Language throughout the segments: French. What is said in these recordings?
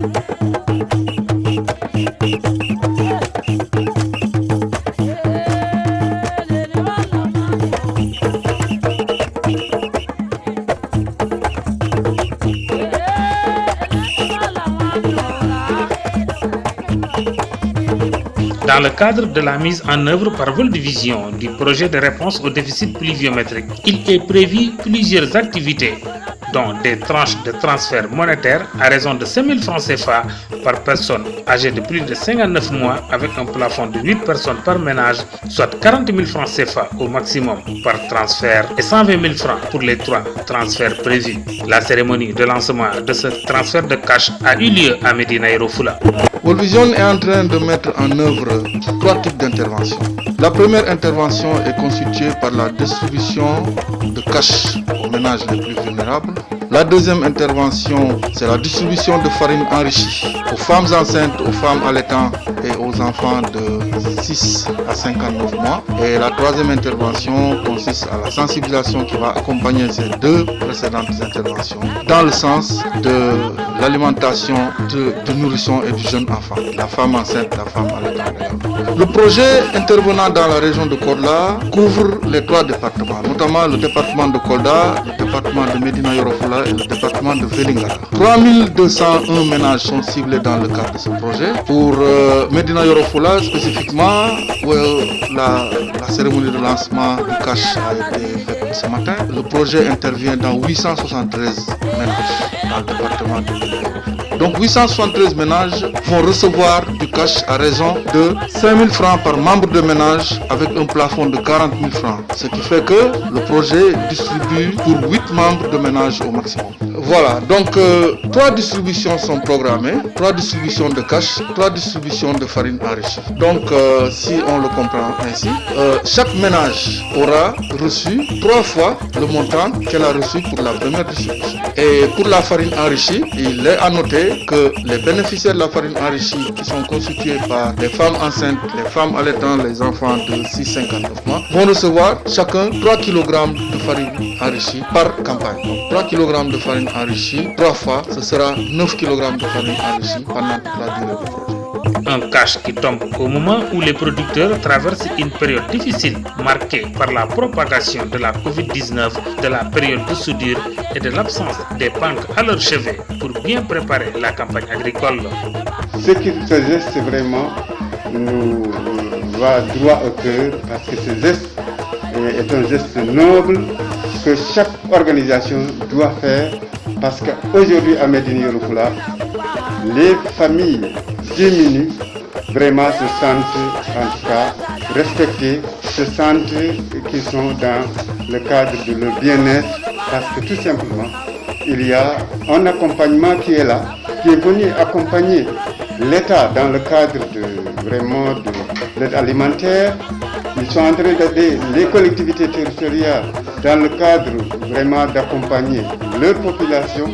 Dans le cadre de la mise en œuvre par Vol Division du projet de réponse au déficit pluviométrique, il est prévu plusieurs activités, dont des tranches de transfert monétaire à raison de 5 000 francs CFA par personne âgée de plus de 59 mois avec un plafond de 8 personnes par ménage, soit 40 000 francs CFA au maximum par transfert et 120 000 francs pour les 3 transferts prévus. La cérémonie de lancement de ce transfert de cash a eu lieu à Médina Yoro Fula. World Vision est en train de mettre en œuvre 3 types d'interventions. La première intervention est constituée par la distribution de cash aux ménages les plus vulnérables. La deuxième intervention, c'est la distribution de farine enrichie aux femmes enceintes, aux femmes allaitantes et aux enfants de 6 à 59 mois. Et la troisième intervention consiste à la sensibilisation qui va accompagner ces 2 précédentes interventions dans le sens de l'alimentation du nourrisson et du jeune enfant, la femme enceinte, la femme allaitante. Le projet intervenant dans la région de Kolda couvre les 3 départements, notamment le département de Kolda, le département de Médina Yoro Fula et le département de Vélingara. 3201 ménages sont ciblés dans le cadre de ce projet. Pour Médina Yoro Fula spécifiquement, la cérémonie de lancement du cash a été faite ce matin. Le projet intervient dans 873 ménages dans le département de Médina Yoro Fula. Donc 873 ménages vont recevoir du cash à raison de 5 000 francs par membre de ménage avec un plafond de 40 000 francs. Ce qui fait que le projet distribue pour 8 membres de ménage au maximum. Voilà, donc 3 distributions sont programmées, 3 distributions de cash, 3 distributions de farine enrichie. Donc si on le comprend ainsi, chaque ménage aura reçu 3 fois le montant qu'elle a reçu pour la première distribution. Et pour la farine enrichie, il est à noter que les bénéficiaires de la farine enrichie qui sont constitués par les femmes enceintes, les femmes allaitantes, les enfants de 6-59 mois vont recevoir chacun 3 kg de farine enrichie par campagne. Donc 3 kg de farine enrichie, 3 fois, ce sera 9 kg de farine enrichie pendant toute la durée du projet. Un cash qui tombe au moment où les producteurs traversent une période difficile marquée par la propagation de la Covid-19, de la période de soudure et de l'absence des banques à leur chevet pour bien préparer la campagne agricole. Ce geste vraiment nous va droit au cœur parce que ce geste est un geste noble que chaque organisation doit faire parce qu'aujourd'hui à Médina Yoro Fula, les familles diminuent, vraiment se sentent en tout cas respectées, se sentent qu'ils sont dans le cadre de leur bien-être parce que tout simplement il y a un accompagnement qui est là, qui est venu accompagner l'État dans le cadre de l'aide alimentaire. Ils sont en train d'aider les collectivités territoriales dans le cadre vraiment d'accompagner leur population.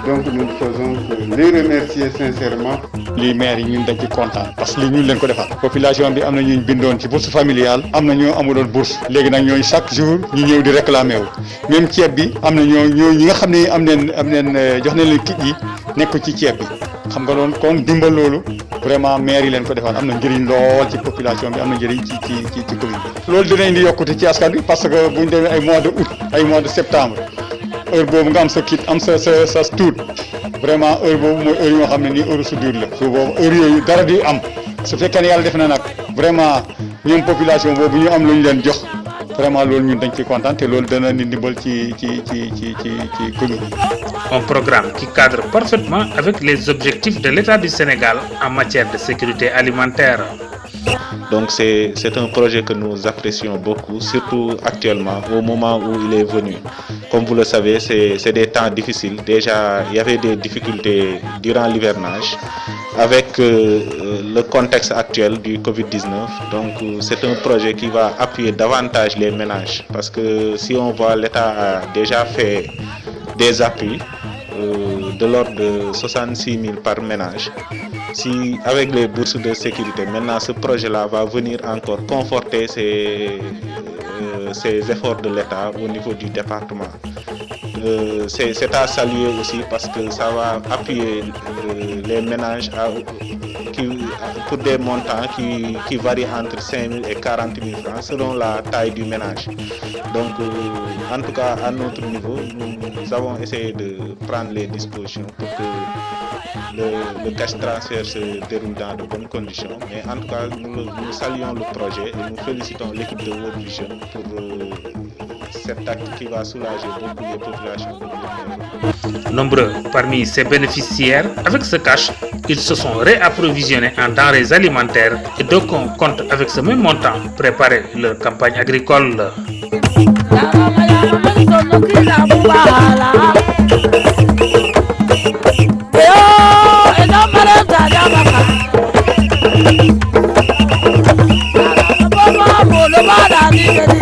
Donc nous ne faisons que les remercier sincèrement. Les maires ñun dañ ci kontaan parce que lii ñun leen ko defal population bi am na ñu bindoon ci bourse familiale am na ñoo amuloon bourse léegi nag ñooy chaque jour ñu ñëw di réclamer wu même ceeb bi am na ñoo ñi nga xam ne am neen jox nañ leen kit yi nekk ci ceeb bi xam nga loolu kon dimbal loolu vraiment maire yi leen ko defal am na njëriñ lool ci population bi am na njëriñ ci commune bi. loolu dinañ di yokkute ci askan bi parce que bu ñu demee ay mois de août ay mois de septembre heure boobu nga am sa kit am sa tuut vraiment heure boobu mooy heure yoo xam ne nii heure soudure la su boobu heure yooyu dara di am su fekkee ne yàlla def na nag vraiment ñoom population boobu ñu am lu ñu leen jox vraiment loolu ñun dañ ciy kontaan te loolu dana ni ndimbal ci commune. Un programme qui cadre parfaitement avec les objectifs de l'État du Sénégal en matière de sécurité alimentaire. Donc c'est un projet que nous apprécions beaucoup, surtout actuellement, au moment où il est venu. Comme vous le savez, c'est des temps difficiles. Déjà, il y avait des difficultés durant l'hivernage avec le contexte actuel du Covid-19. Donc c'est un projet qui va appuyer davantage les ménages. Parce que si on voit, l'État a déjà fait des appuis de l'ordre de 66 000 par ménage. Si avec les bourses de sécurité, maintenant ce projet-là va venir encore conforter ces efforts de l'État au niveau du département. c'est à saluer aussi parce que ça va appuyer les ménages pour des montants qui varient entre 5 000 et 40 000 francs selon la taille du ménage. Donc, en tout cas, à notre niveau, nous avons essayé de prendre les dispositions pour que le cash transfert se déroule dans de bonnes conditions. Mais en tout cas, nous saluons le projet et nous félicitons l'équipe de World Vision pour cet acte qui va soulager beaucoup les populations de l'île. Nombreux parmi ces bénéficiaires, avec ce cash, ils se sont réapprovisionnés en denrées alimentaires et donc on compte avec ce même montant préparer leur campagne agricole. Baba,